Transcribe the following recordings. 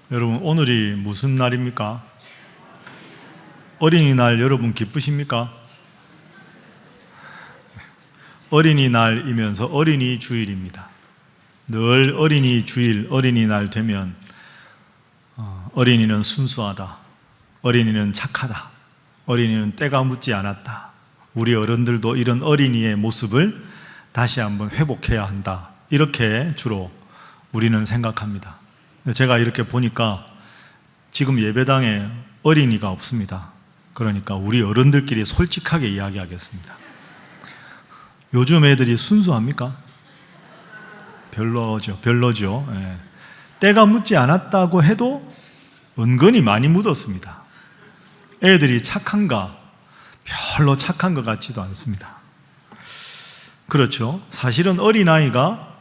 여러분, 오늘이 무슨 날입니까? 어린이날 여러분 기쁘십니까? 어린이날이면서 어린이 주일입니다. 늘 어린이 주일, 어린이날 되면 어린이는 순수하다, 어린이는 착하다, 어린이는 때가 묻지 않았다, 우리 어른들도 이런 어린이의 모습을 다시 한번 회복해야 한다, 이렇게 주로 우리는 생각합니다. 제가 이렇게 보니까 지금 예배당에 어린이가 없습니다. 그러니까 우리 어른들끼리 솔직하게 이야기하겠습니다. 요즘 애들이 순수합니까? 별로죠. 예. 때가 묻지 않았다고 해도 은근히 많이 묻었습니다. 애들이 착한가? 별로 착한 것 같지도 않습니다. 그렇죠. 사실은 어린아이가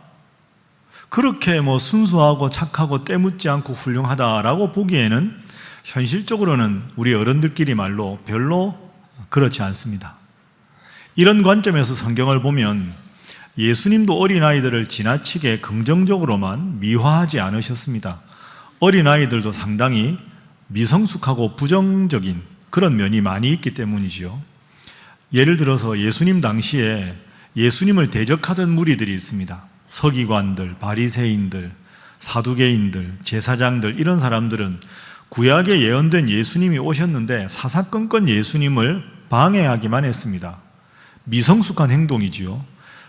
그렇게 순수하고 착하고 때 묻지 않고 훌륭하다라고 보기에는 현실적으로는 우리 어른들끼리 말로 별로 그렇지 않습니다. 이런 관점에서 성경을 보면 예수님도 어린아이들을 지나치게 긍정적으로만 미화하지 않으셨습니다. 어린아이들도 상당히 미성숙하고 부정적인 그런 면이 많이 있기 때문이지요. 예를 들어서 예수님 당시에 예수님을 대적하던 무리들이 있습니다. 서기관들, 바리새인들, 사두개인들, 제사장들, 이런 사람들은 구약에 예언된 예수님이 오셨는데 사사건건 예수님을 방해하기만 했습니다. 미성숙한 행동이지요.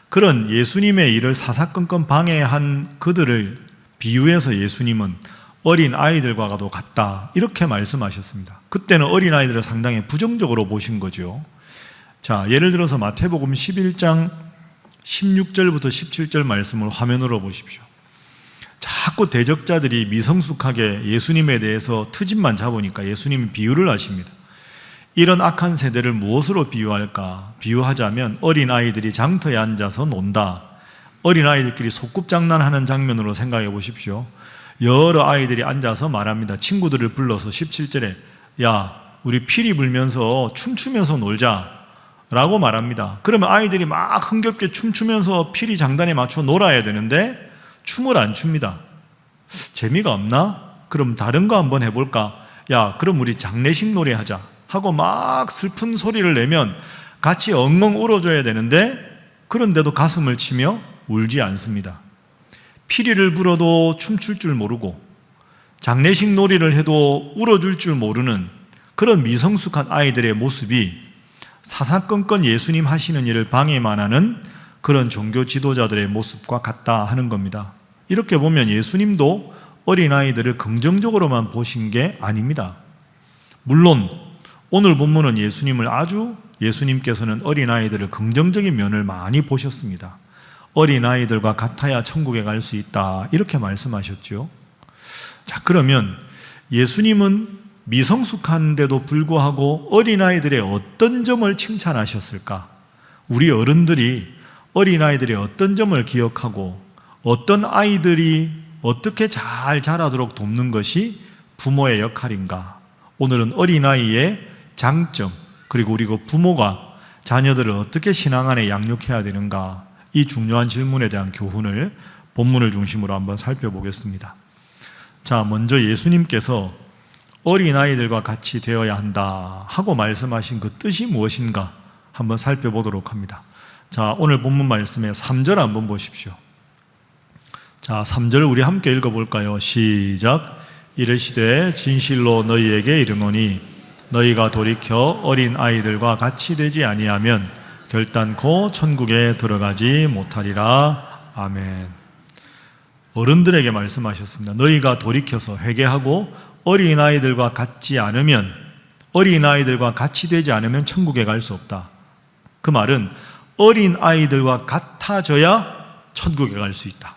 그런 예수님의 일을 사사건건 방해한 그들을 비유해서 예수님은 어린 아이들과도 같다, 이렇게 말씀하셨습니다. 그때는 어린 아이들을 상당히 부정적으로 보신 거죠. 자, 예를 들어서 마태복음 11장 16절부터 17절 말씀을 화면으로 보십시오. 자꾸 대적자들이 미성숙하게 예수님에 대해서 트집만 잡으니까 예수님이 비유를 하십니다. 이런 악한 세대를 무엇으로 비유할까? 비유하자면 어린아이들이 장터에 앉아서 논다, 어린아이들끼리 소꿉장난하는 장면으로 생각해 보십시오. 여러 아이들이 앉아서 말합니다. 친구들을 불러서 17절에 야, 우리 피리 불면서 춤추면서 놀자 라고 말합니다. 그러면 아이들이 막 흥겹게 춤추면서 피리 장단에 맞춰 놀아야 되는데 춤을 안 춥니다. 재미가 없나? 그럼 다른 거 한번 해볼까? 야, 그럼 우리 장례식 노래하자 하고 막 슬픈 소리를 내면 같이 엉엉 울어줘야 되는데 그런데도 가슴을 치며 울지 않습니다. 피리를 불어도 춤출 줄 모르고 장례식 놀이를 해도 울어줄 줄 모르는 그런 미성숙한 아이들의 모습이 사사건건 예수님 하시는 일을 방해만 하는 그런 종교 지도자들의 모습과 같다 하는 겁니다. 이렇게 보면 예수님도 어린아이들을 긍정적으로만 보신 게 아닙니다. 물론 오늘 본문은 예수님께서는 어린아이들을 긍정적인 면을 많이 보셨습니다. 어린아이들과 같아야 천국에 갈 수 있다, 이렇게 말씀하셨죠. 자, 그러면 예수님은 미성숙한데도 불구하고 어린아이들의 어떤 점을 칭찬하셨을까? 우리 어른들이 어린아이들의 어떤 점을 기억하고 어떤 아이들이 어떻게 잘 자라도록 돕는 것이 부모의 역할인가? 오늘은 어린아이의 장점, 그리고 우리 부모가 자녀들을 어떻게 신앙 안에 양육해야 되는가, 이 중요한 질문에 대한 교훈을 본문을 중심으로 한번 살펴보겠습니다. 자, 먼저 예수님께서 어린아이들과 같이 되어야 한다 하고 말씀하신 그 뜻이 무엇인가 한번 살펴보도록 합니다. 자, 오늘 본문 말씀의 3절 한번 보십시오. 자, 3절 우리 함께 읽어볼까요? 시작. 이르시되 진실로 너희에게 이르노니 너희가 돌이켜 어린아이들과 같이 되지 아니하면 결단코 천국에 들어가지 못하리라. 아멘. 어른들에게 말씀하셨습니다. 너희가 돌이켜서 회개하고 어린아이들과 같지 않으면, 어린아이들과 같이 되지 않으면 천국에 갈 수 없다. 그 말은 어린아이들과 같아져야 천국에 갈 수 있다.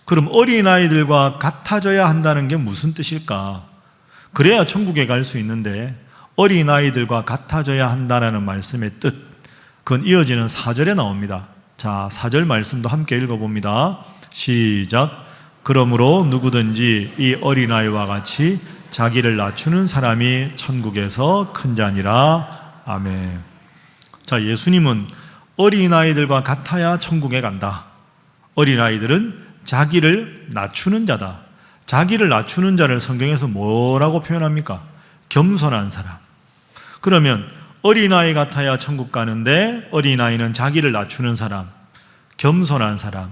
그럼 어린아이들과 같아져야 한다는 게 무슨 뜻일까? 그래야 천국에 갈 수 있는데 어린아이들과 같아져야 한다는 말씀의 뜻, 그건 이어지는 4절에 나옵니다. 자, 4절 말씀도 함께 읽어봅니다. 시작. 그러므로 누구든지 이 어린아이와 같이 자기를 낮추는 사람이 천국에서 큰 자니라. 아멘. 자, 예수님은 어린아이들과 같아야 천국에 간다. 어린아이들은 자기를 낮추는 자다. 자기를 낮추는 자를 성경에서 뭐라고 표현합니까? 겸손한 사람. 그러면 어린아이 같아야 천국 가는데 어린아이는 자기를 낮추는 사람, 겸손한 사람,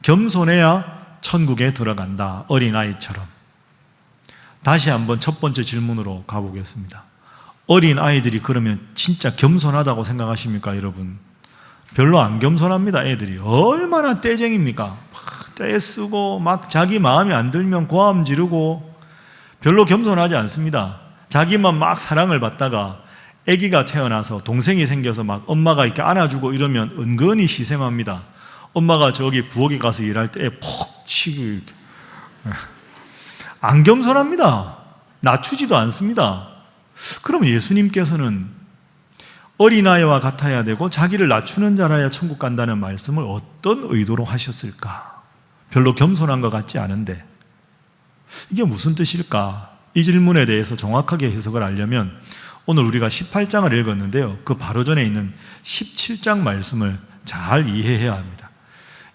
겸손해야 천국에 들어간다. 어린아이처럼. 다시 한번 첫 번째 질문으로 가보겠습니다. 어린아이들이 그러면 진짜 겸손하다고 생각하십니까, 여러분? 별로 안 겸손합니다. 애들이 얼마나 떼쟁입니까? 막 떼쓰고 막 자기 마음에 안 들면 고함 지르고 별로 겸손하지 않습니다. 자기만 막 사랑을 받다가 아기가 태어나서 동생이 생겨서 막 엄마가 이렇게 안아주고 이러면 은근히 시샘합니다. 엄마가 저기 부엌에 가서 일할 때 애 퍽 치고 이렇게. 안 겸손합니다. 낮추지도 않습니다. 그럼 예수님께서는 어린아이와 같아야 되고 자기를 낮추는 자라야 천국 간다는 말씀을 어떤 의도로 하셨을까? 별로 겸손한 것 같지 않은데 이게 무슨 뜻일까? 이 질문에 대해서 정확하게 해석을 하려면 오늘 우리가 18장을 읽었는데요, 그 바로 전에 있는 17장 말씀을 잘 이해해야 합니다.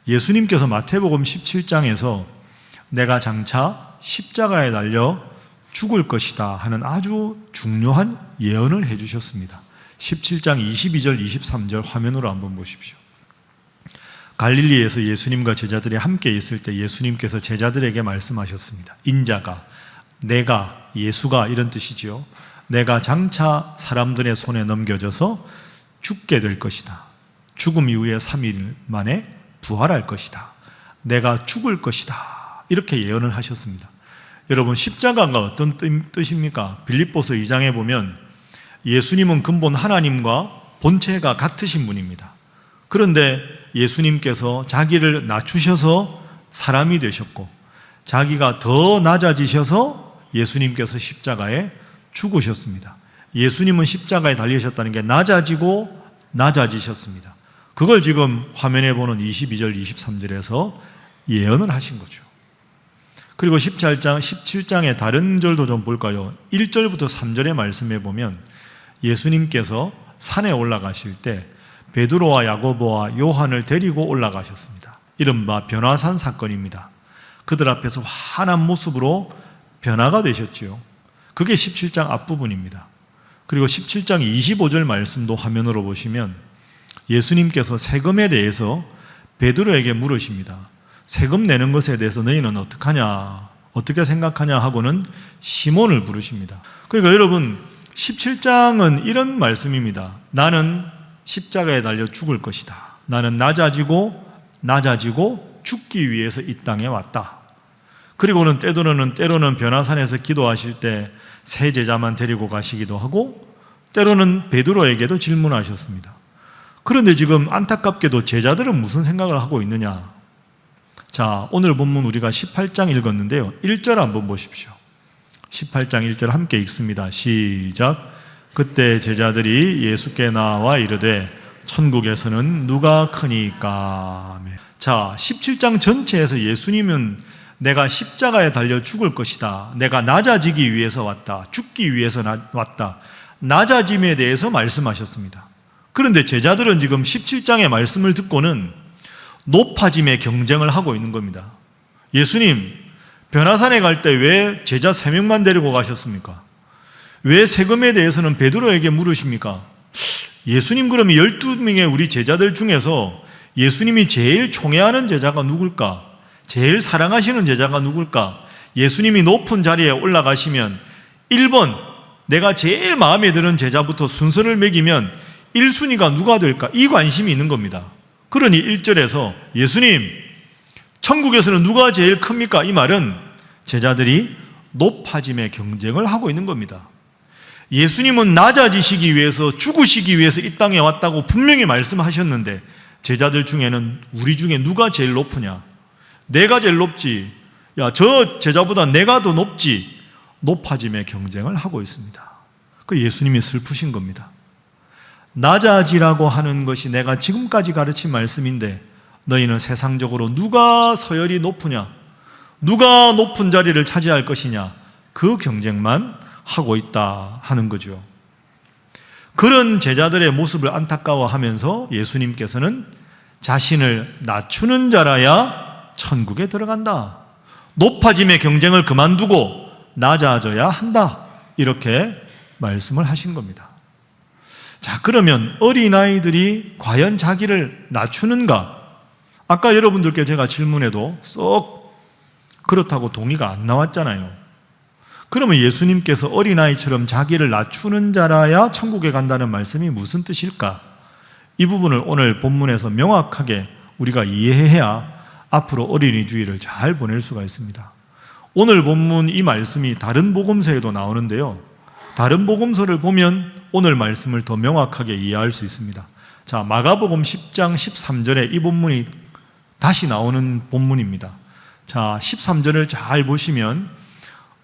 예수님께서 마태복음 17장에서 내가 장차 십자가에 달려 죽을 것이다 하는 아주 중요한 예언을 해주셨습니다. 17장 22절 23절 화면으로 한번 보십시오. 갈릴리에서 예수님과 제자들이 함께 있을 때 예수님께서 제자들에게 말씀하셨습니다. 인자가, 내가, 예수가 이런 뜻이지요. 내가 장차 사람들의 손에 넘겨져서 죽게 될 것이다. 죽음 이후에 3일 만에 부활할 것이다. 내가 죽을 것이다. 이렇게 예언을 하셨습니다. 여러분, 십자가가 어떤 뜻입니까? 빌립보서 2장에 보면 예수님은 근본 하나님과 본체가 같으신 분입니다. 그런데 예수님께서 자기를 낮추셔서 사람이 되셨고 자기가 더 낮아지셔서 예수님께서 십자가에 죽으셨습니다. 예수님은 십자가에 달리셨다는 게 낮아지고 낮아지셨습니다. 그걸 지금 화면에 보는 22절 23절에서 예언을 하신 거죠. 그리고 17장의 다른 절도 좀 볼까요? 1절부터 3절의 말씀에 보면 예수님께서 산에 올라가실 때 베드로와 야고보와 요한을 데리고 올라가셨습니다. 이른바 변화산 사건입니다. 그들 앞에서 환한 모습으로 변화가 되셨지요. 그게 17장 앞부분입니다. 그리고 17장 25절 말씀도 화면으로 보시면 예수님께서 세금에 대해서 베드로에게 물으십니다. 세금 내는 것에 대해서 너희는 어떡하냐, 어떻게 생각하냐 하고는 시몬을 부르십니다. 그러니까 여러분, 17장은 이런 말씀입니다. 나는 십자가에 달려 죽을 것이다. 나는 낮아지고 죽기 위해서 이 땅에 왔다. 그리고는 때로는 변화산에서 기도하실 때 세 제자만 데리고 가시기도 하고 때로는 베드로에게도 질문하셨습니다. 그런데 지금 안타깝게도 제자들은 무슨 생각을 하고 있느냐? 자, 오늘 본문 우리가 18장 읽었는데요, 1절 한번 보십시오. 18장 1절 함께 읽습니다. 시작. 그때 제자들이 예수께 나와 이르되 천국에서는 누가 크니까? 자, 17장 전체에서 예수님은 내가 십자가에 달려 죽을 것이다, 내가 낮아지기 위해서 왔다, 죽기 위해서 왔다, 낮아짐에 대해서 말씀하셨습니다. 그런데 제자들은 지금 17장의 말씀을 듣고는 높아짐의 경쟁을 하고 있는 겁니다. 예수님, 변화산에 갈 때 왜 제자 3명만 데리고 가셨습니까? 왜 세금에 대해서는 베드로에게 물으십니까? 예수님, 그러면 12명의 우리 제자들 중에서 예수님이 제일 총애하는 제자가 누굴까? 제일 사랑하시는 제자가 누굴까? 예수님이 높은 자리에 올라가시면 1번, 내가 제일 마음에 드는 제자부터 순서를 매기면 1순위가 누가 될까? 이 관심이 있는 겁니다. 그러니 1절에서 예수님, 천국에서는 누가 제일 큽니까? 이 말은 제자들이 높아짐의 경쟁을 하고 있는 겁니다. 예수님은 낮아지시기 위해서, 죽으시기 위해서 이 땅에 왔다고 분명히 말씀하셨는데 제자들 중에는 우리 중에 누가 제일 높으냐? 내가 제일 높지. 야, 저 제자보다 내가 더 높지. 높아짐의 경쟁을 하고 있습니다. 그 예수님이 슬프신 겁니다. 낮아지라고 하는 것이 내가 지금까지 가르친 말씀인데 너희는 세상적으로 누가 서열이 높으냐, 누가 높은 자리를 차지할 것이냐, 그 경쟁만 하고 있다 하는 거죠. 그런 제자들의 모습을 안타까워하면서 예수님께서는 자신을 낮추는 자라야 천국에 들어간다, 높아짐의 경쟁을 그만두고 낮아져야 한다. 이렇게 말씀을 하신 겁니다. 자, 그러면 어린아이들이 과연 자기를 낮추는가? 아까 여러분들께 제가 질문해도 썩 그렇다고 동의가 안 나왔잖아요. 그러면 예수님께서 어린아이처럼 자기를 낮추는 자라야 천국에 간다는 말씀이 무슨 뜻일까? 이 부분을 오늘 본문에서 명확하게 우리가 이해해야 앞으로 어린이 주일을 잘 보낼 수가 있습니다. 오늘 본문 이 말씀이 다른 복음서에도 나오는데요. 다른 복음서를 보면 오늘 말씀을 더 명확하게 이해할 수 있습니다. 자, 마가복음 10장 13절에 이 본문이 다시 나오는 본문입니다. 자, 13절을 잘 보시면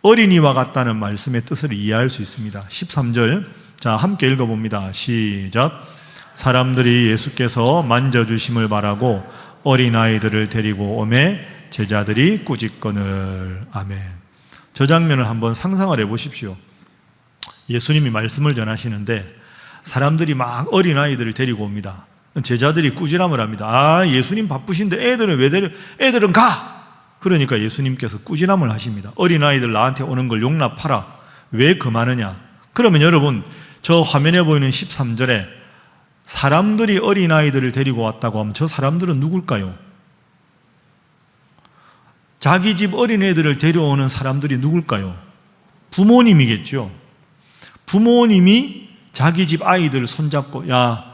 어린이와 같다는 말씀의 뜻을 이해할 수 있습니다. 13절, 자, 함께 읽어봅니다. 시작. 사람들이 예수께서 만져주심을 바라고 어린아이들을 데리고 오매 제자들이 꾸짖거늘. 아멘. 저 장면을 한번 상상을 해보십시오. 예수님이 말씀을 전하시는데 사람들이 막 어린아이들을 데리고 옵니다. 제자들이 꾸지람을 합니다. 아, 예수님 바쁘신데 애들은 왜 데려? 애들은 가! 그러니까 예수님께서 꾸지람을 하십니다. 어린아이들 나한테 오는 걸 용납하라. 왜 금하느냐? 그러면 여러분, 저 화면에 보이는 13절에 사람들이 어린아이들을 데리고 왔다고 하면 저 사람들은 누굴까요? 자기 집 어린애들을 데려오는 사람들이 누굴까요? 부모님이겠죠. 부모님이 자기 집 아이들을 손잡고, 야,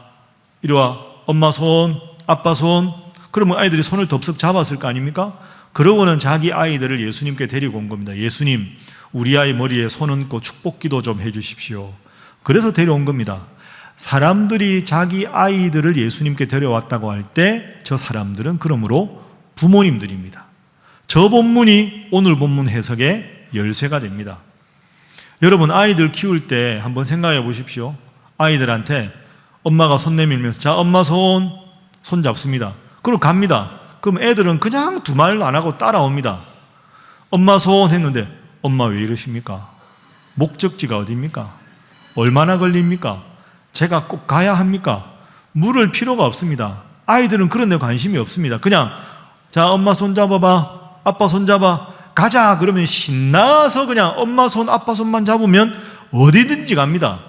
이리 와, 엄마 손, 아빠 손. 그러면 아이들이 손을 덥석 잡았을 거 아닙니까? 그러고는 자기 아이들을 예수님께 데리고 온 겁니다. 예수님, 우리 아이 머리에 손 얹고 축복기도 좀 해주십시오. 그래서 데려온 겁니다. 사람들이 자기 아이들을 예수님께 데려왔다고 할 때 저 사람들은 그러므로 부모님들입니다. 저 본문이 오늘 본문 해석의 열쇠가 됩니다. 여러분, 아이들 키울 때 한번 생각해 보십시오. 아이들한테 엄마가 손 내밀면서 자, 엄마 손 잡습니다. 그리고 갑니다. 그럼 애들은 그냥 두 말 안 하고 따라옵니다. 엄마 손 했는데 엄마 왜 이러십니까? 목적지가 어디입니까? 얼마나 걸립니까? 제가 꼭 가야 합니까? 물을 필요가 없습니다. 아이들은 그런 데 관심이 없습니다. 그냥 자, 엄마 손 잡아봐, 아빠 손 잡아, 가자. 그러면 신나서 그냥 엄마 손, 아빠 손만 잡으면 어디든지 갑니다.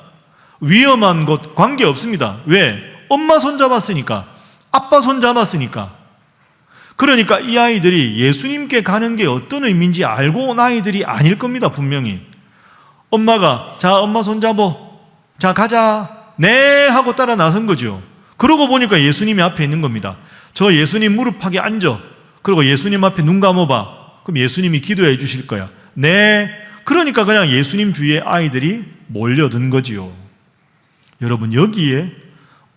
위험한 곳 관계없습니다. 왜? 엄마 손 잡았으니까, 아빠 손 잡았으니까. 그러니까 이 아이들이 예수님께 가는 게 어떤 의미인지 알고 온 아이들이 아닐 겁니다. 분명히 엄마가 자, 엄마 손 잡어, 자, 가자, 네 하고 따라 나선 거죠. 그러고 보니까 예수님이 앞에 있는 겁니다. 저 예수님 무릎팍에 앉아. 그리고 예수님 앞에 눈 감아봐. 그럼 예수님이 기도해 주실 거야. 네. 그러니까 그냥 예수님 주위에 아이들이 몰려든 거지요. 여러분, 여기에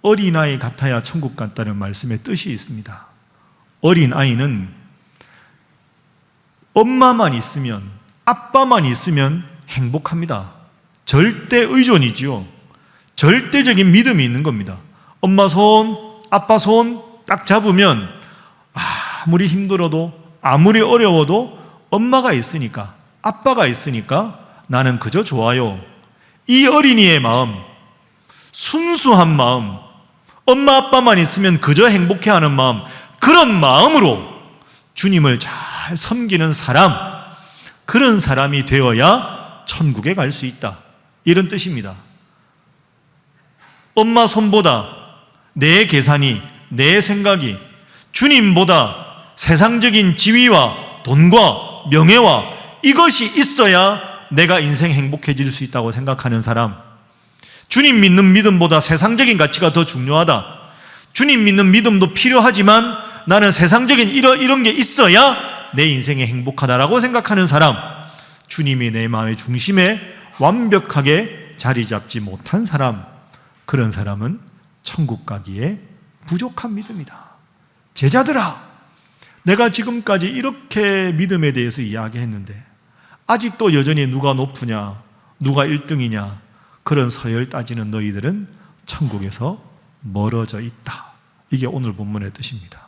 어린아이 같아야 천국 같다는 말씀의 뜻이 있습니다. 어린아이는 엄마만 있으면, 아빠만 있으면 행복합니다. 절대 의존이지요. 절대적인 믿음이 있는 겁니다. 엄마 손, 아빠 손 딱 잡으면 아무리 힘들어도, 아무리 어려워도 엄마가 있으니까, 아빠가 있으니까 나는 그저 좋아요. 이 어린이의 마음, 순수한 마음, 엄마 아빠만 있으면 그저 행복해하는 마음, 그런 마음으로 주님을 잘 섬기는 사람, 그런 사람이 되어야 천국에 갈 수 있다. 이런 뜻입니다. 엄마 손보다 내 계산이, 내 생각이 주님보다 세상적인 지위와 돈과 명예와 이것이 있어야 내가 인생 행복해질 수 있다고 생각하는 사람, 주님 믿는 믿음보다 세상적인 가치가 더 중요하다, 주님 믿는 믿음도 필요하지만 나는 세상적인 이런 게 있어야 내 인생이 행복하다라고 생각하는 사람, 주님이 내 마음의 중심에 완벽하게 자리 잡지 못한 사람, 그런 사람은 천국 가기에 부족한 믿음이다. 제자들아, 내가 지금까지 이렇게 믿음에 대해서 이야기했는데 아직도 여전히 누가 높으냐, 누가 1등이냐 그런 서열 따지는 너희들은 천국에서 멀어져 있다. 이게 오늘 본문의 뜻입니다.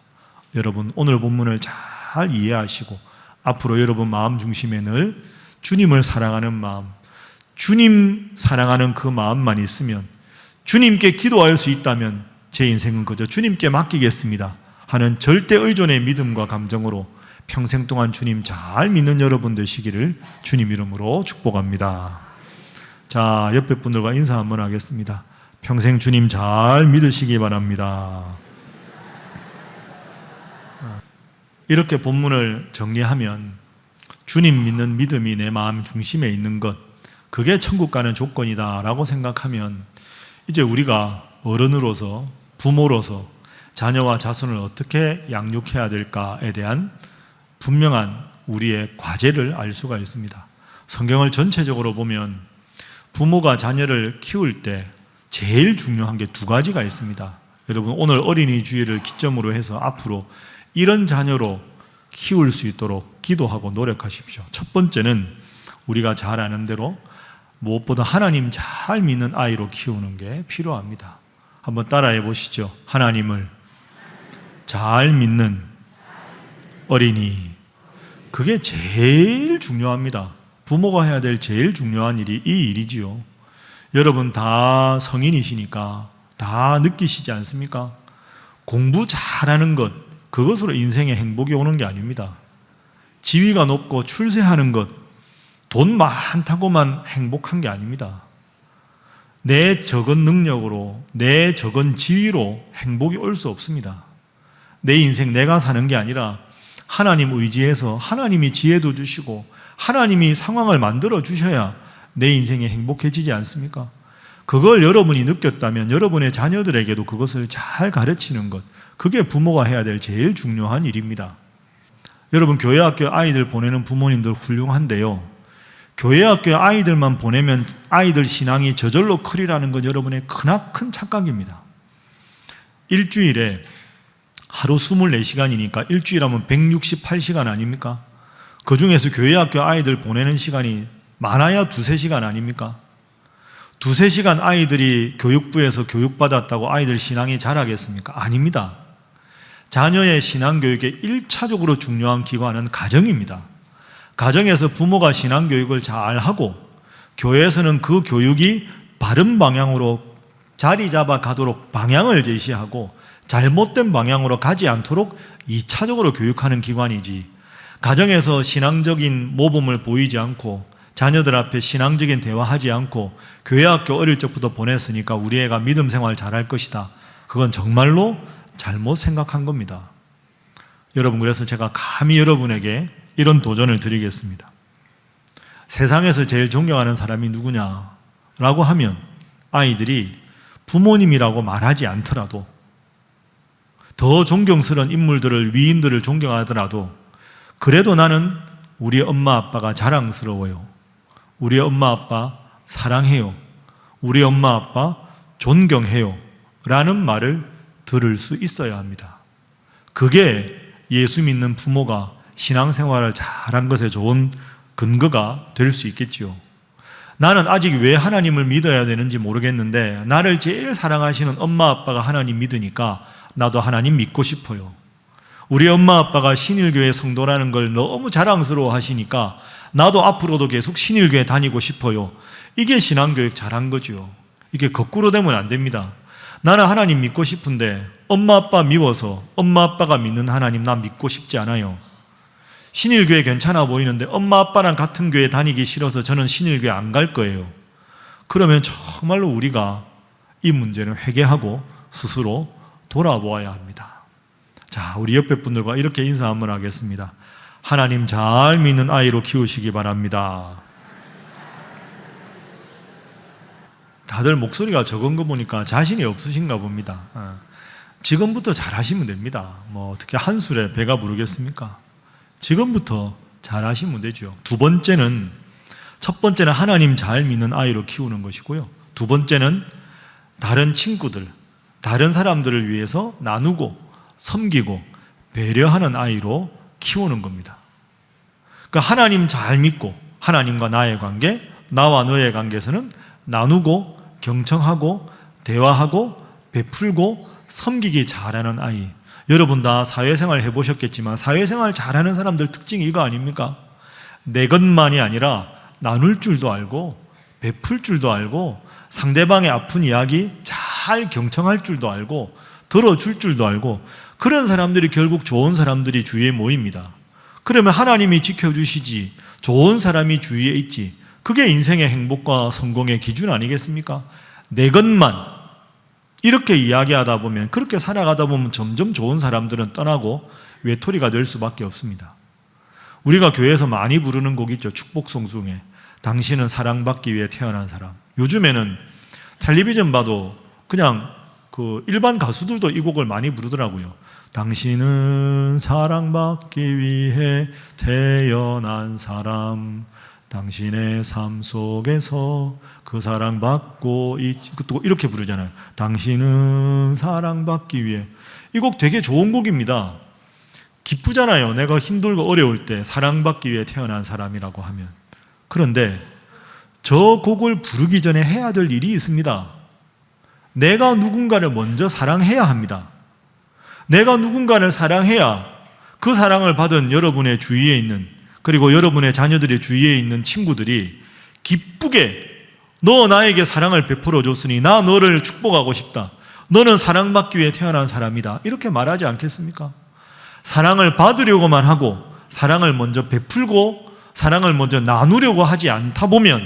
여러분, 오늘 본문을 잘 이해하시고 앞으로 여러분 마음 중심에 늘 주님을 사랑하는 마음, 주님 사랑하는 그 마음만 있으면, 주님께 기도할 수 있다면 제 인생은 그저 주님께 맡기겠습니다 하는 절대 의존의 믿음과 감정으로 평생 동안 주님 잘 믿는 여러분 되시기를 주님 이름으로 축복합니다. 자, 옆에 분들과 인사 한번 하겠습니다. 평생 주님 잘 믿으시기 바랍니다. 이렇게 본문을 정리하면 주님 믿는 믿음이 내 마음 중심에 있는 것, 그게 천국 가는 조건이다 라고 생각하면 이제 우리가 어른으로서, 부모로서 자녀와 자손을 어떻게 양육해야 될까에 대한 분명한 우리의 과제를 알 수가 있습니다. 성경을 전체적으로 보면 부모가 자녀를 키울 때 제일 중요한 게 두 가지가 있습니다. 여러분, 오늘 어린이 주일을 기점으로 해서 앞으로 이런 자녀로 키울 수 있도록 기도하고 노력하십시오. 첫 번째는 우리가 잘 아는 대로 무엇보다 하나님 잘 믿는 아이로 키우는 게 필요합니다. 한번 따라해 보시죠. 하나님을 잘 믿는 어린이. 그게 제일 중요합니다. 부모가 해야 될 제일 중요한 일이 이 일이지요. 여러분 다 성인이시니까 다 느끼시지 않습니까? 공부 잘하는 것, 그것으로 인생에 행복이 오는 게 아닙니다. 지위가 높고 출세하는 것, 돈 많다고만 행복한 게 아닙니다. 내 적은 능력으로, 내 적은 지위로 행복이 올 수 없습니다. 내 인생 내가 사는 게 아니라 하나님 의지해서 하나님이 지혜도 주시고 하나님이 상황을 만들어 주셔야 내 인생이 행복해지지 않습니까? 그걸 여러분이 느꼈다면 여러분의 자녀들에게도 그것을 잘 가르치는 것, 그게 부모가 해야 될 제일 중요한 일입니다. 여러분, 교회 학교 아이들 보내는 부모님들 훌륭한데요, 교회 학교에 아이들만 보내면 아이들 신앙이 저절로 크리라는 건 여러분의 크나큰 착각입니다. 일주일에 하루 24시간이니까 일주일하면 168시간 아닙니까? 그 중에서 교회 학교 아이들 보내는 시간이 많아야 2-3시간 아닙니까? 2-3시간 아이들이 교육부에서 교육받았다고 아이들 신앙이 자라겠습니까? 아닙니다. 자녀의 신앙교육에 1차적으로 중요한 기관은 가정입니다. 가정에서 부모가 신앙교육을 잘 하고 교회에서는 그 교육이 바른 방향으로 자리 잡아 가도록 방향을 제시하고 잘못된 방향으로 가지 않도록 2차적으로 교육하는 기관이지, 가정에서 신앙적인 모범을 보이지 않고 자녀들 앞에 신앙적인 대화하지 않고 교회 학교 어릴 적부터 보냈으니까 우리 애가 믿음 생활 잘할 것이다, 그건 정말로 잘못 생각한 겁니다. 여러분, 그래서 제가 감히 여러분에게 이런 도전을 드리겠습니다. 세상에서 제일 존경하는 사람이 누구냐라고 하면 아이들이 부모님이라고 말하지 않더라도, 더 존경스러운 인물들을, 위인들을 존경하더라도 그래도 나는 우리 엄마 아빠가 자랑스러워요, 우리 엄마 아빠 사랑해요, 우리 엄마 아빠 존경해요 라는 말을 들을 수 있어야 합니다. 그게 예수 믿는 부모가 신앙생활을 잘한 것에 좋은 근거가 될 수 있겠지요. 나는 아직 왜 하나님을 믿어야 되는지 모르겠는데 나를 제일 사랑하시는 엄마 아빠가 하나님 믿으니까 나도 하나님 믿고 싶어요. 우리 엄마 아빠가 신일교회 성도라는 걸 너무 자랑스러워 하시니까 나도 앞으로도 계속 신일교회 다니고 싶어요. 이게 신앙교육 잘한 거죠. 이게 거꾸로 되면 안 됩니다. 나는 하나님 믿고 싶은데 엄마 아빠 미워서 엄마 아빠가 믿는 하나님 나 믿고 싶지 않아요. 신일교회 괜찮아 보이는데 엄마 아빠랑 같은 교회 다니기 싫어서 저는 신일교회 안 갈 거예요. 그러면 정말로 우리가 이 문제는 회개하고 스스로 돌아보아야 합니다. 자, 우리 옆에 분들과 이렇게 인사 한번 하겠습니다. 하나님 잘 믿는 아이로 키우시기 바랍니다. 다들 목소리가 적은 거 보니까 자신이 없으신가 봅니다. 지금부터 잘하시면 됩니다. 뭐 어떻게 한 술에 배가 부르겠습니까? 지금부터 잘하시면 되죠. 첫 번째는 하나님 잘 믿는 아이로 키우는 것이고요. 두 번째는 다른 친구들, 다른 사람들을 위해서 나누고 섬기고 배려하는 아이로 키우는 겁니다. 그러니까 하나님 잘 믿고 하나님과 나의 관계, 나와 너의 관계에서는 나누고 경청하고 대화하고 베풀고 섬기기 잘하는 아이. 여러분 다 사회생활 해보셨겠지만 사회생활 잘하는 사람들 특징이 이거 아닙니까? 내 것만이 아니라 나눌 줄도 알고 베풀 줄도 알고 상대방의 아픈 이야기 잘 경청할 줄도 알고 들어줄 줄도 알고, 그런 사람들이 결국 좋은 사람들이 주위에 모입니다. 그러면 하나님이 지켜주시지, 좋은 사람이 주위에 있지, 그게 인생의 행복과 성공의 기준 아니겠습니까? 내 것만 이렇게 이야기하다 보면, 그렇게 살아가다 보면 점점 좋은 사람들은 떠나고 외톨이가 될 수밖에 없습니다. 우리가 교회에서 많이 부르는 곡 있죠. 축복송 중에 당신은 사랑받기 위해 태어난 사람. 요즘에는 텔레비전 봐도 그냥 그 일반 가수들도 이 곡을 많이 부르더라고요. 당신은 사랑받기 위해 태어난 사람, 당신의 삶 속에서 그 사랑받고 또 이렇게 부르잖아요. 당신은 사랑받기 위해. 이 곡 되게 좋은 곡입니다. 기쁘잖아요. 내가 힘들고 어려울 때 사랑받기 위해 태어난 사람이라고 하면. 그런데 저 곡을 부르기 전에 해야 될 일이 있습니다. 내가 누군가를 먼저 사랑해야 합니다. 내가 누군가를 사랑해야 그 사랑을 받은 여러분의 주위에 있는, 그리고 여러분의 자녀들의 주위에 있는 친구들이 기쁘게 너 나에게 사랑을 베풀어 줬으니 나 너를 축복하고 싶다. 너는 사랑받기 위해 태어난 사람이다. 이렇게 말하지 않겠습니까? 사랑을 받으려고만 하고 사랑을 먼저 베풀고 사랑을 먼저 나누려고 하지 않다 보면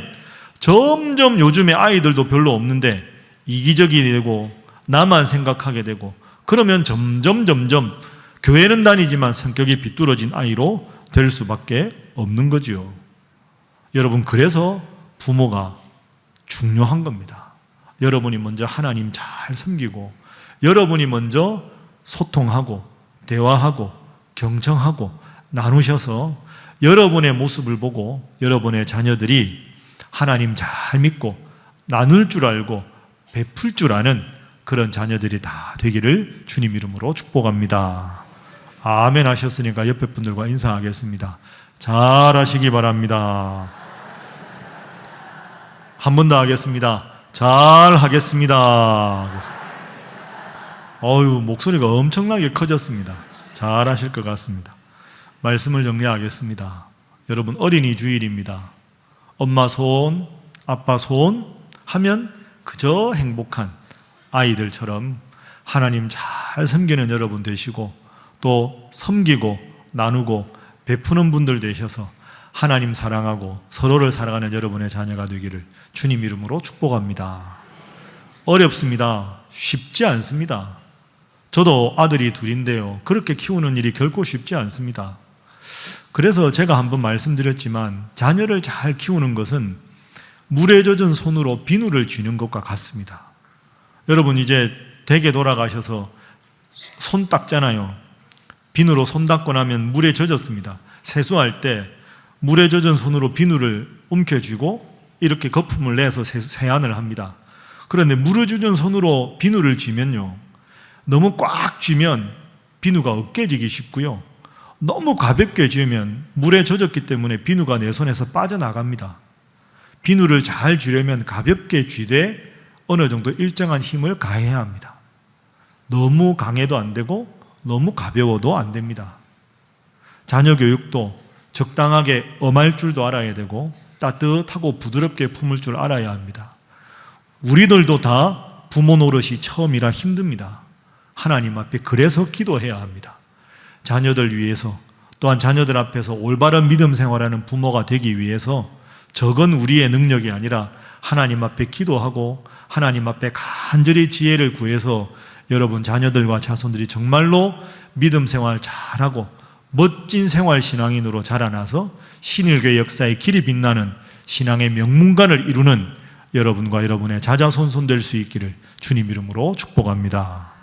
점점 요즘에 아이들도 별로 없는데 이기적이 되고 나만 생각하게 되고, 그러면 점점 교회는 다니지만 성격이 비뚤어진 아이로 될 수밖에 없는 거지요. 여러분, 그래서 부모가 중요한 겁니다. 여러분이 먼저 하나님 잘 섬기고, 여러분이 먼저 소통하고 대화하고 경청하고 나누셔서 여러분의 모습을 보고 여러분의 자녀들이 하나님 잘 믿고 나눌 줄 알고 베풀 줄 아는 그런 자녀들이 다 되기를 주님 이름으로 축복합니다. 아멘 하셨으니까 옆에 분들과 인사하겠습니다. 잘 하시기 바랍니다. 한 번 더 하겠습니다. 잘 하겠습니다. 목소리가 엄청나게 커졌습니다. 잘 하실 것 같습니다. 말씀을 정리하겠습니다. 여러분, 어린이 주일입니다. 엄마 손, 아빠 손 하면 그저 행복한 아이들처럼 하나님 잘 섬기는 여러분 되시고, 또 섬기고 나누고 베푸는 분들 되셔서 하나님 사랑하고 서로를 사랑하는 여러분의 자녀가 되기를 주님 이름으로 축복합니다. 어렵습니다. 쉽지 않습니다. 저도 아들이 둘인데요, 그렇게 키우는 일이 결코 쉽지 않습니다. 그래서 제가 한번 말씀드렸지만 자녀를 잘 키우는 것은 물에 젖은 손으로 비누를 쥐는 것과 같습니다. 여러분, 이제 댁에 돌아가셔서 손 닦잖아요. 비누로 손 닦고 나면 물에 젖었습니다. 세수할 때 물에 젖은 손으로 비누를 움켜쥐고 이렇게 거품을 내서 세안을 합니다. 그런데 물에 젖은 손으로 비누를 쥐면요, 너무 꽉 쥐면 비누가 으깨지기 쉽고요, 너무 가볍게 쥐면 물에 젖었기 때문에 비누가 내 손에서 빠져나갑니다. 비누를 잘 쥐려면 가볍게 쥐되 어느 정도 일정한 힘을 가해야 합니다. 너무 강해도 안 되고 너무 가벼워도 안 됩니다. 자녀 교육도 적당하게 엄할 줄도 알아야 되고 따뜻하고 부드럽게 품을 줄 알아야 합니다. 우리들도 다 부모 노릇이 처음이라 힘듭니다. 하나님 앞에 그래서 기도해야 합니다. 자녀들 위해서, 또한 자녀들 앞에서 올바른 믿음 생활하는 부모가 되기 위해서 적은 우리의 능력이 아니라 하나님 앞에 기도하고 하나님 앞에 간절히 지혜를 구해서 여러분 자녀들과 자손들이 정말로 믿음 생활 잘하고 멋진 생활 신앙인으로 자라나서 신일교회 역사의 길이 빛나는 신앙의 명문관을 이루는 여러분과 여러분의 자자손손 될 수 있기를 주님 이름으로 축복합니다.